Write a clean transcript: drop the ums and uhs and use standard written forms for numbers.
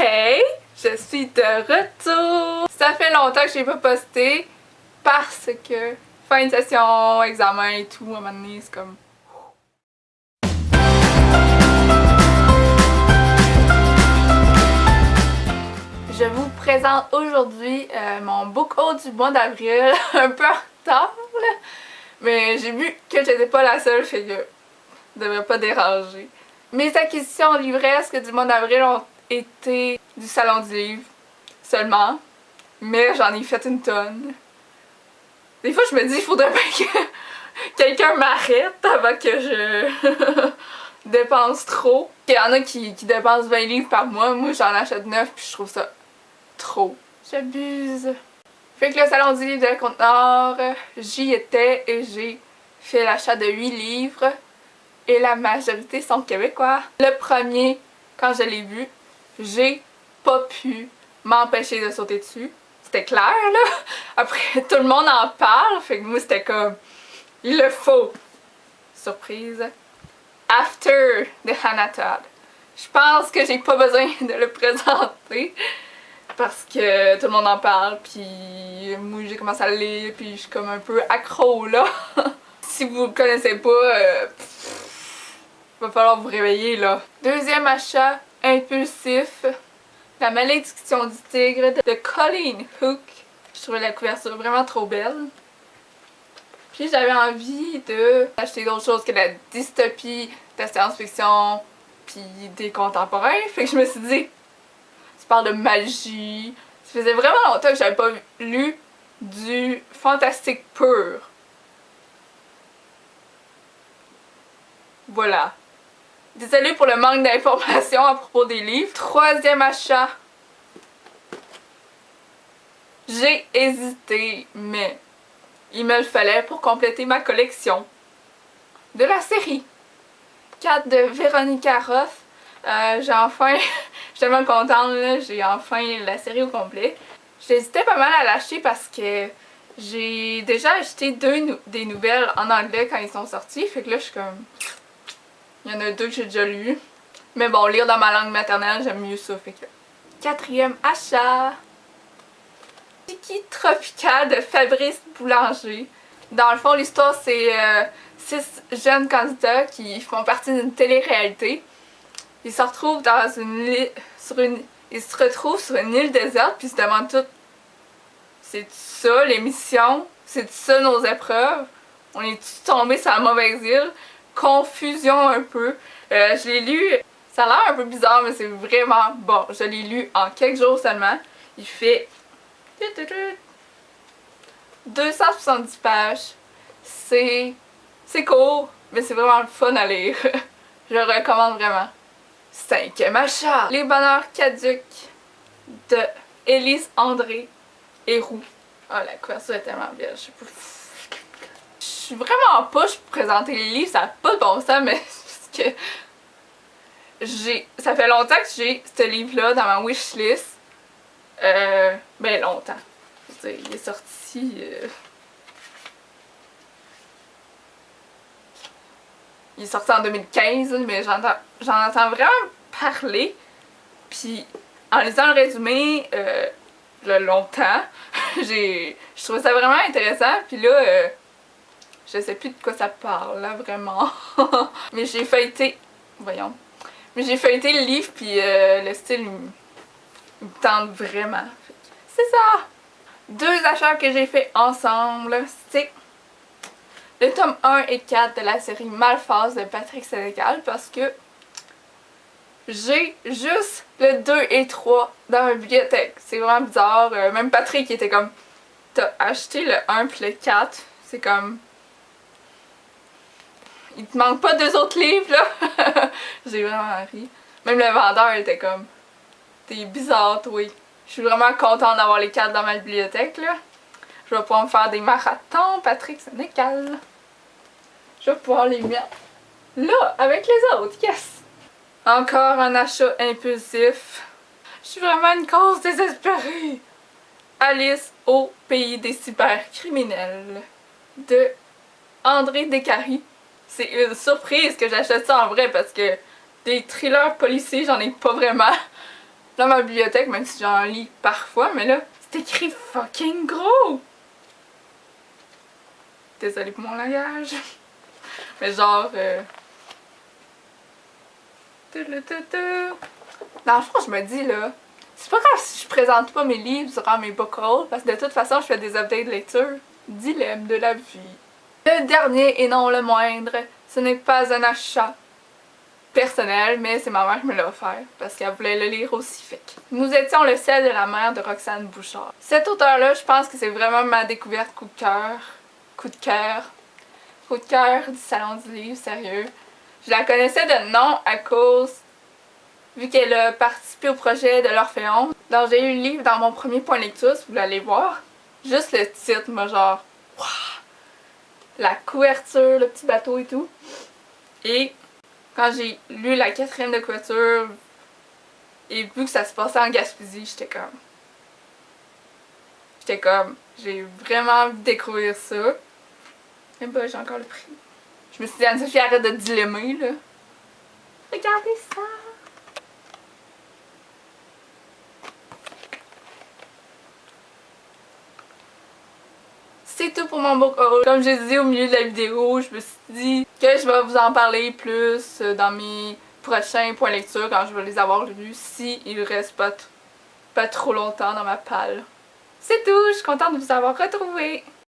Hey! Je suis de retour! Ça fait longtemps que j'ai pas posté parce que fin de session, examen et tout, à un moment donné, c'est comme... Je vous présente aujourd'hui mon book haul du mois d'avril, un peu en retard, là. Mais j'ai vu que j'étais pas la seule, fait que je devrais pas déranger. Mes acquisitions livresques du mois d'avril ont été du salon du livre seulement, mais j'en ai fait une tonne. Des fois je me dis il faudrait bien que quelqu'un m'arrête avant que je dépense trop. Il y en a qui dépensent 20 livres par mois, moi j'en achète 9 puis je trouve ça trop. J'abuse. Fait que le salon du livre de la Côte-Nord, j'y étais et j'ai fait l'achat de 8 livres. Et la majorité sont québécois. Le premier, quand je l'ai vu, j'ai pas pu m'empêcher de sauter dessus. C'était clair là. Après tout le monde en parle, fait que moi c'était comme il le faut. Surprise. After de Hannah Todd. Je pense que j'ai pas besoin de le présenter parce que tout le monde en parle, puis moi j'ai commencé à le lire, puis je suis comme un peu accro là. Si vous le connaissez pas, va falloir vous réveiller là. Deuxième achat impulsif, La malédiction du tigre de Colleen Hooke. Je trouvais la couverture vraiment trop belle. Puis j'avais envie d'acheter d'autres choses que la dystopie, de la science-fiction, puis des contemporains. Fait que je me suis dit, tu parles de magie. Ça faisait vraiment longtemps que j'avais pas lu du fantastique pur. Voilà. Désolée pour le manque d'informations à propos des livres. Troisième achat. J'ai hésité, mais il me le fallait pour compléter ma collection de la série 4 de Veronica Roth. J'ai enfin, je suis tellement contente, j'ai enfin la série au complet. J'hésitais pas mal à l'acheter parce que j'ai déjà acheté des nouvelles en anglais quand ils sont sortis, fait que là je suis comme... Il y en a 2 que j'ai déjà lus. Mais bon, lire dans ma langue maternelle, j'aime mieux ça, fait que... Quatrième achat. Tiki Tropical de Fabrice Boulanger. Dans le fond, l'histoire, c'est 6 jeunes candidats qui font partie d'une télé-réalité. Ils se retrouvent dans ils se retrouvent sur une île déserte, puis ils se demandent tout. C'est ça l'émission? C'est ça nos épreuves? On est-tu tombé sur la mauvaise île? Confusion un peu. Je l'ai lu, ça a l'air un peu bizarre, mais c'est vraiment bon. Je l'ai lu en quelques jours seulement. Il fait 270 pages. C'est court, mais c'est vraiment le fun à lire. Je le recommande vraiment. Cinquième achat. Les bonheurs caducs de Élise André Héroux. Oh, la couverture est tellement belle. Je sais pas. Je suis vraiment poche pour présenter les livres, ça n'a pas de bon sens, mais c'est parce que ça fait longtemps que j'ai ce livre-là dans ma wishlist. Ben longtemps. Je veux dire, il est sorti... Il est sorti en 2015, mais j'en entends vraiment parler. Puis en lisant le résumé, longtemps, je trouvais ça vraiment intéressant. Puis là... je sais plus de quoi ça parle, là, vraiment. Mais j'ai feuilleté... Voyons. Mais j'ai feuilleté le livre, puis le style, il me tente vraiment. C'est ça! 2 achats que j'ai fait ensemble, c'est le tome 1 et 4 de la série Malphase de Patrick Sénécal, parce que j'ai juste le 2 et 3 dans ma bibliothèque. C'est vraiment bizarre. Même Patrick était comme... T'as acheté le 1 puis le 4. C'est comme... Il te manque pas 2 autres livres, là! J'ai vraiment ri. Même le vendeur était comme... T'es bizarre, toi. Je suis vraiment contente d'avoir les 4 dans ma bibliothèque, là. Je vais pouvoir me faire des marathons, Patrick Sénécal. Je vais pouvoir les mettre là, avec les autres, yes! Encore un achat impulsif. Je suis vraiment une cause désespérée. Alice au pays des cybercriminels de André Descaries. C'est une surprise que j'achète ça en vrai parce que des thrillers policiers, j'en ai pas vraiment. dans ma bibliothèque, même si j'en lis parfois, mais là, c'est écrit fucking gros! Désolée pour mon langage. Mais genre... Dans le fond, je me dis là, c'est pas grave si je présente pas mes livres durant mes book hauls, parce que de toute façon, je fais des updates de lecture. Dilemme de la vie. Le dernier et non le moindre, ce n'est pas un achat personnel, mais c'est ma mère qui me l'a offert parce qu'elle voulait le lire aussi. Fait que Nous étions le ciel de la mer de Roxane Bouchard. Cet auteur-là, je pense que c'est vraiment ma découverte coup de cœur. Coup de cœur. Coup de cœur du Salon du Livre, sérieux. Je la connaissais de nom à cause, vu qu'elle a participé au projet de l'Orphéon. Donc j'ai eu le livre dans mon premier point lecture, si vous voulez aller voir. Juste le titre, moi genre, wow! La couverture, le petit bateau et tout. Et quand j'ai lu la 4e de couverture et vu que ça se passait en Gaspésie, j'étais comme, j'ai vraiment envie de découvrir ça. Et bah j'ai encore le prix. Je me suis dit, Anne-Sophie, arrête de dilemmer là. Regardez ça! C'est tout pour mon book haul. Comme j'ai dit au milieu de la vidéo, je me suis dit que je vais vous en parler plus dans mes prochains points lecture quand je vais les avoir lus, si il reste pas trop longtemps dans ma palle. C'est tout, je suis contente de vous avoir retrouvé.